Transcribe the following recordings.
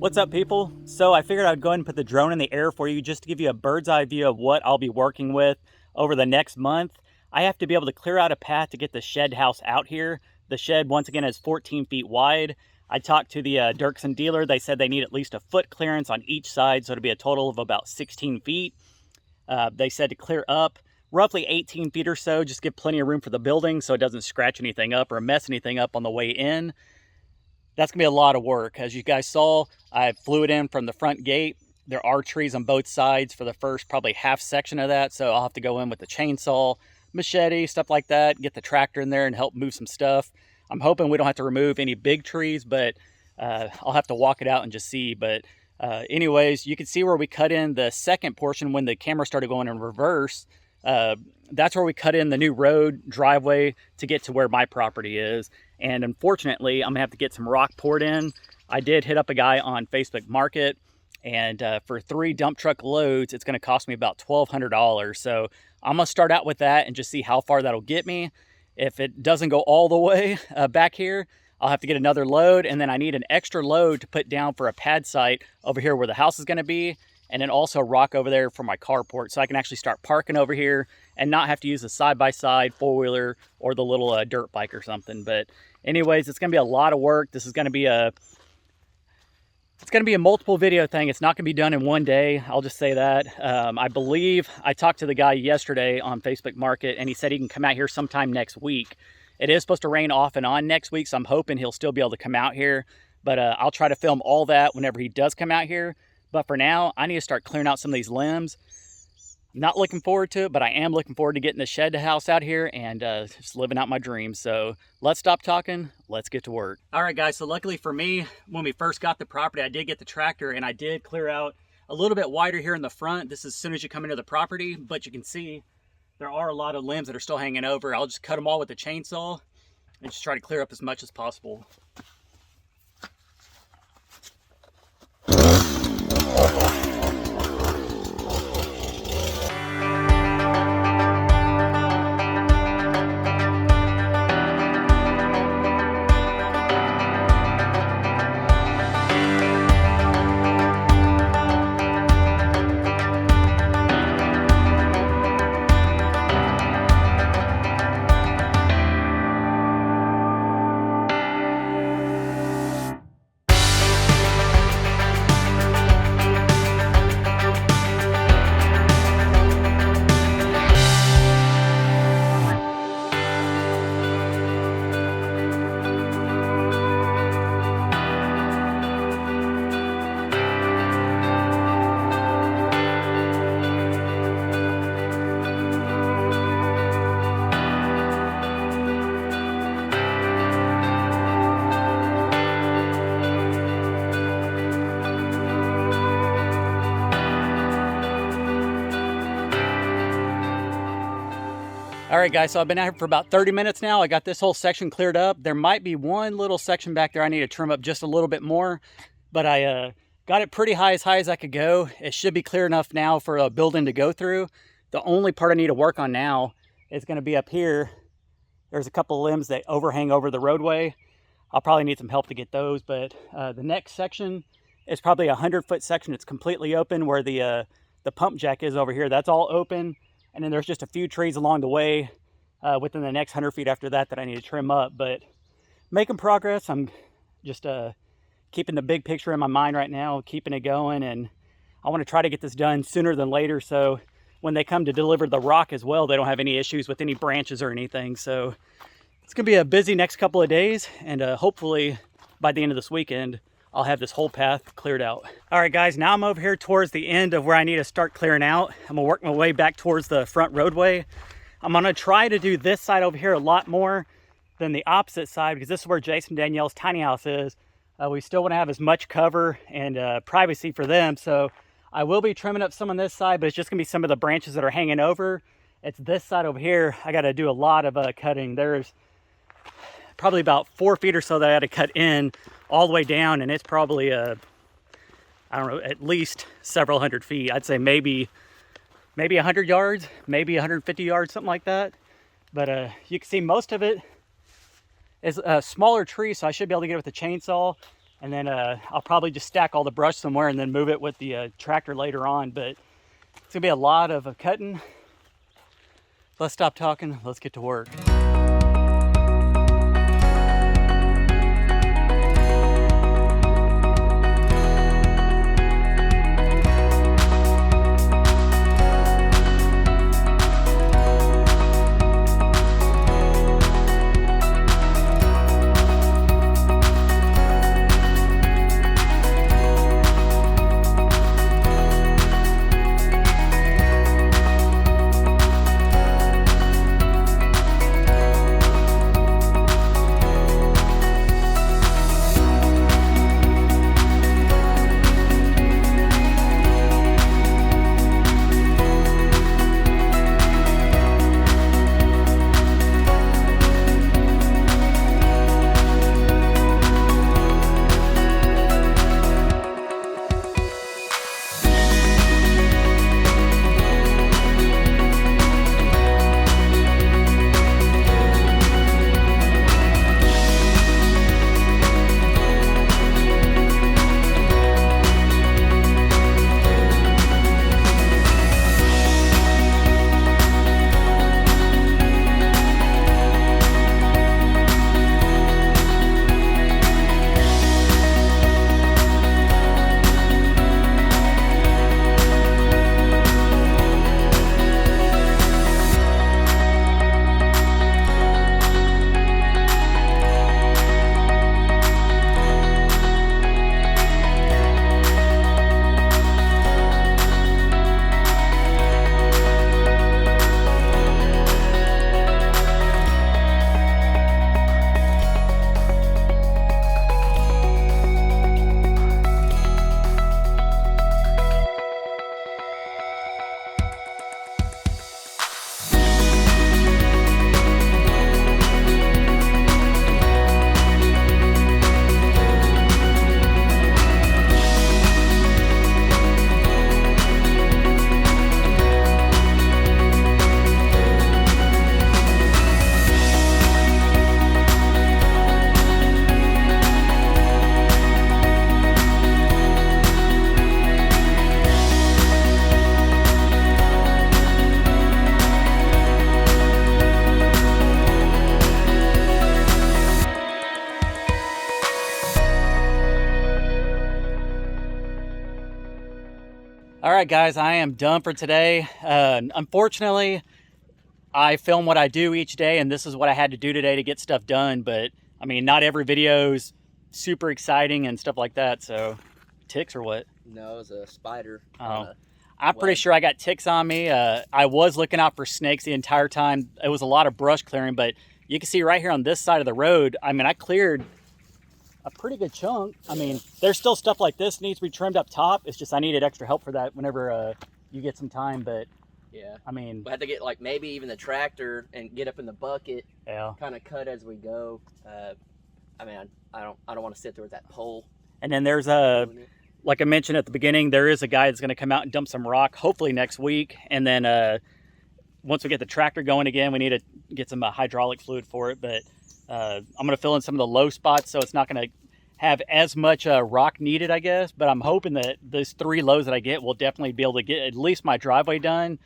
What's up, people? So I figured I'd go ahead and put the drone in the air for you just to give you a bird's eye view of what I'll be working with over the next month. I have to be able to clear out a path to get the shed house out here. The shed, once again, is 14 feet wide. I talked to the Dirksen dealer. They said they need at least a foot clearance on each side, so it'll be a total of about 16 feet. They said to clear up roughly 18 feet or so, just give plenty of room for the building so it doesn't scratch anything up or mess anything up on the way in. That's gonna be a lot of work. As you guys saw, I flew it in from the front gate. There are trees on both sides for the first probably half section of that, so I'll have to go in with the chainsaw, machete, stuff like that, get the tractor in there and help move some stuff. I'm hoping we don't have to remove any big trees, but I'll have to walk it out and just see. But anyways, you can see where we cut in the second portion when the camera started going in reverse. That's where we cut in the new road driveway to get to where my property is. And unfortunately, I'm gonna have to get some rock poured in. I did hit up a guy on Facebook Market, and for 3 dump truck loads, it's gonna cost me about $1,200. So I'm gonna start out with that and just see how far that'll get me. If it doesn't go all the way back here, I'll have to get another load, and then I need an extra load to put down for a pad site over here where the house is gonna be, and then also rock over there for my carport so I can actually start parking over here and not have to use the side-by-side four-wheeler or the little dirt bike or something. But anyways, it's gonna be a lot of work. This is gonna be a multiple video thing. It's not gonna be done in one day, I'll just say that. I believe I talked to the guy yesterday on Facebook Market, and he said he can come out here sometime next week. It is supposed to rain off and on next week, so I'm hoping he'll still be able to come out here. But I'll try to film all that whenever he does come out here. But for now, I need to start clearing out some of these limbs. Not looking forward to it, but I am looking forward to getting the shed house out here and just living out my dreams. So let's stop talking. Let's get to work. All right, guys. So luckily for me, when we first got the property, I did get the tractor and I did clear out a little bit wider here in the front. This is as soon as you come into the property, but you can see there are a lot of limbs that are still hanging over. I'll just cut them all with the chainsaw and just try to clear up as much as possible. All right, guys, so I've been out here for about 30 minutes now. I got this whole section cleared up. There might be one little section back there I need to trim up just a little bit more, but I got it pretty high as I could go. It should be clear enough now for a building to go through. The only part I need to work on now is gonna be up here. There's a couple limbs that overhang over the roadway. I'll probably need some help to get those, but the next section is probably a 100-foot section. It's completely open where the pump jack is over here. That's all open. And then there's just a few trees along the way within the next 100 feet after that I need to trim up. But making progress. I'm just keeping the big picture in my mind right now, keeping it going. And I want to try to get this done sooner than later, so when they come to deliver the rock as well, they don't have any issues with any branches or anything. So it's going to be a busy next couple of days. And hopefully by the end of this weekend, I'll have this whole path cleared out. All right, guys, now I'm over here towards the end of where I need to start clearing out. I'm gonna work my way back towards the front roadway. I'm gonna try to do this side over here a lot more than the opposite side, because this is where Jason and Danielle's tiny house is. We still wanna have as much cover and privacy for them. So I will be trimming up some on this side, but it's just gonna be some of the branches that are hanging over. It's this side over here. I gotta do a lot of cutting. There's probably about 4 feet or so that I had to cut in all the way down, and it's probably I don't know, at least several hundred feet. I'd say maybe 100 yards, maybe 150 yards, something like that. But you can see most of it is a smaller tree, so I should be able to get it with a chainsaw. And then I'll probably just stack all the brush somewhere and then move it with the tractor later on. But it's gonna be a lot of cutting. Let's stop talking, let's get to work. All right, guys, I am done for today. Unfortunately, I film what I do each day, and this is what I had to do today to get stuff done. But I mean, not every video is super exciting and stuff like that. So, ticks or what? No, it was a spider. Oh, I'm pretty sure I got ticks on me. I was looking out for snakes the entire time. It was a lot of brush clearing, but you can see right here on this side of the road, I mean, I cleared a pretty good chunk. I mean, there's still stuff like this needs to be trimmed up top. It's just I needed extra help for that whenever you get some time. But yeah, I mean, we have to get like maybe even the tractor and get up in the bucket. Yeah. Kind of cut as we go. I mean, I don't want to sit there with that pole. And then there's like I mentioned at the beginning, there is a guy that's going to come out and dump some rock, hopefully next week. And then once we get the tractor going again, we need to get some hydraulic fluid for it. But I'm going to fill in some of the low spots, so it's not going to have as much rock needed, I guess. But I'm hoping that those 3 lows that I get will definitely be able to get at least my driveway done.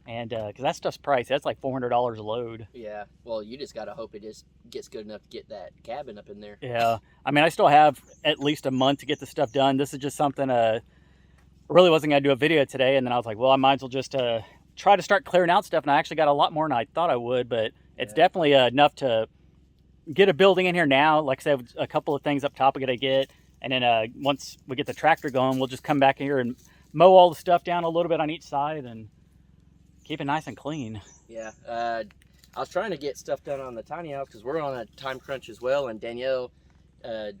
And because that stuff's pricey, that's like $400 a load. Yeah, well, you just got to hope it just gets good enough to get that cabin up in there. Yeah, I mean, I still have at least a month to get the stuff done. This is just something I really wasn't going to do a video today. And then I was like, well, I might as well just try to start clearing out stuff. And I actually got a lot more than I thought I would, but it's definitely enough to get a building in here now. Like I said, a couple of things up top we got to get. And then once we get the tractor going, we'll just come back in here and mow all the stuff down a little bit on each side and keep it nice and clean. Yeah, I was trying to get stuff done on the tiny house because we're on a time crunch as well. And Danielle,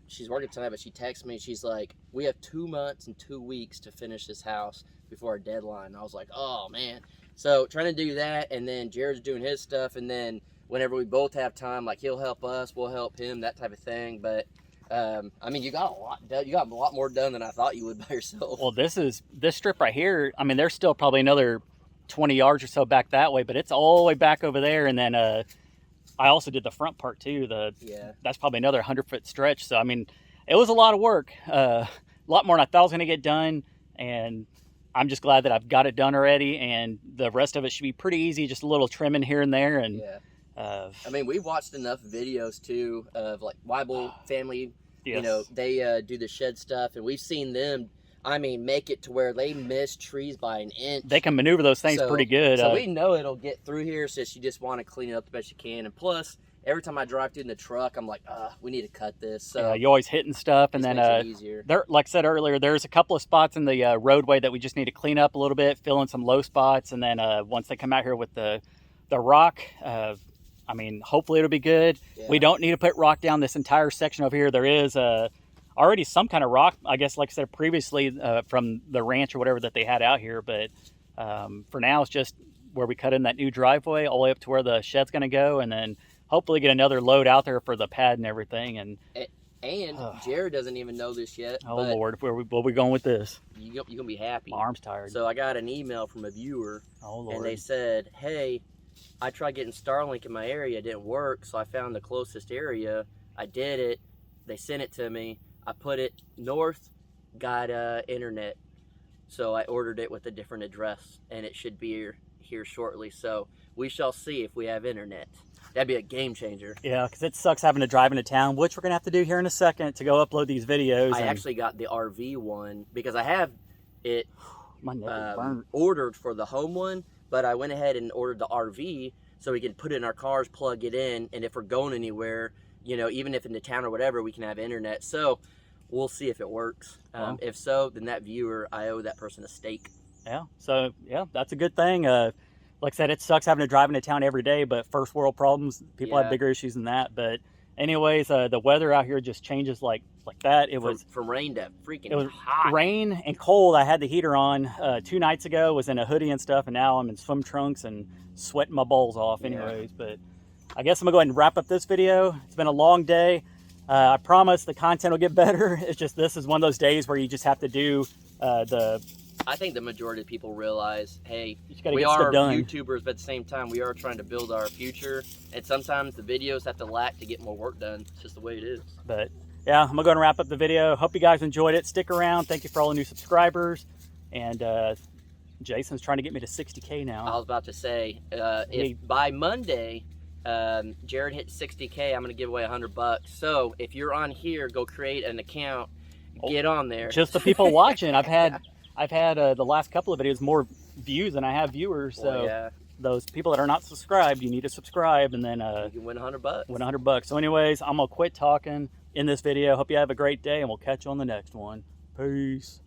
she's working tonight, but she texts me. She's like, we have 2 months and 2 weeks to finish this house before our deadline. And I was like, oh, man. So trying to do that, and then Jared's doing his stuff. And then whenever we both have time, like he'll help us, we'll help him, that type of thing. But I mean, you got a lot done. You got a lot more done than I thought you would by yourself. Well, this strip right here, I mean, there's still probably another 20 yards or so back that way, but it's all the way back over there. And then I also did the front part too. That's probably another 100-foot stretch. So I mean, it was a lot of work, a lot more than I thought I was going to get done, and I'm just glad that I've got it done already, and the rest of it should be pretty easy, just a little trimming here and there. And yeah. I mean, we've watched enough videos too of like Weibel family, yes. You know, they do the shed stuff, and we've seen them, I mean, make it to where they miss trees by an inch. They can maneuver those things pretty good. So we know it'll get through here, so you just want to clean it up the best you can. And plus, every time I drive through in the truck, I'm like, we need to cut this. So yeah, you always hitting stuff, and then there, like I said earlier, there's a couple of spots in the roadway that we just need to clean up a little bit, fill in some low spots, and then once they come out here with the rock, I mean, hopefully it'll be good. Yeah. We don't need to put rock down this entire section over here. There is already some kind of rock, I guess, like I said previously, from the ranch or whatever that they had out here, but for now it's just where we cut in that new driveway all the way up to where the shed's going to go, and then hopefully get another load out there for the pad and everything. And Jared doesn't even know this yet. Oh Lord, where we going with this? You're gonna be happy. My arm's tired. So I got an email from a viewer. Oh Lord. And they said, hey, I tried getting Starlink in my area, it didn't work, so I found the closest area. I did it. They sent it to me. I put it north, got internet. So I ordered it with a different address, and it should be here shortly. So we shall see if we have internet. That'd be a game changer. Yeah, because it sucks having to drive into town, which we're going to have to do here in a second to go upload these videos. I actually got the RV one because I have it ordered for the home one, but I went ahead and ordered the RV so we can put it in our cars, plug it in, and if we're going anywhere, you know, even if in the town or whatever, we can have internet. So we'll see if it works. If so, then that viewer, I owe that person a steak. Yeah, so yeah, that's a good thing. Like I said, it sucks having to drive into town every day, but first world problems, people have bigger issues than that. But anyways, the weather out here just changes like that. It was from rain to freaking hot. Rain and cold. I had the heater on 2 nights ago, was in a hoodie and stuff, and now I'm in swim trunks and sweating my balls off anyways. But I guess I'm gonna go ahead and wrap up this video. It's been a long day. I promise the content will get better. It's just, this is one of those days where you just have to do I think the majority of people realize, hey, we are YouTubers, but at the same time, we are trying to build our future. And sometimes the videos have to lack to get more work done. It's just the way it is. But yeah, I'm going to go and wrap up the video. Hope you guys enjoyed it. Stick around. Thank you for all the new subscribers. And Jason's trying to get me to 60K now. I was about to say, if by Monday, Jared hit 60K, I'm going to give away $100. So if you're on here, go create an account. Get on there. Just the people watching. I've had the last couple of videos more views than I have viewers. So those people that are not subscribed, you need to subscribe, and then you can win $100. Win $100. So anyways, I'm gonna quit talking in this video. Hope you have a great day, and we'll catch you on the next one. Peace.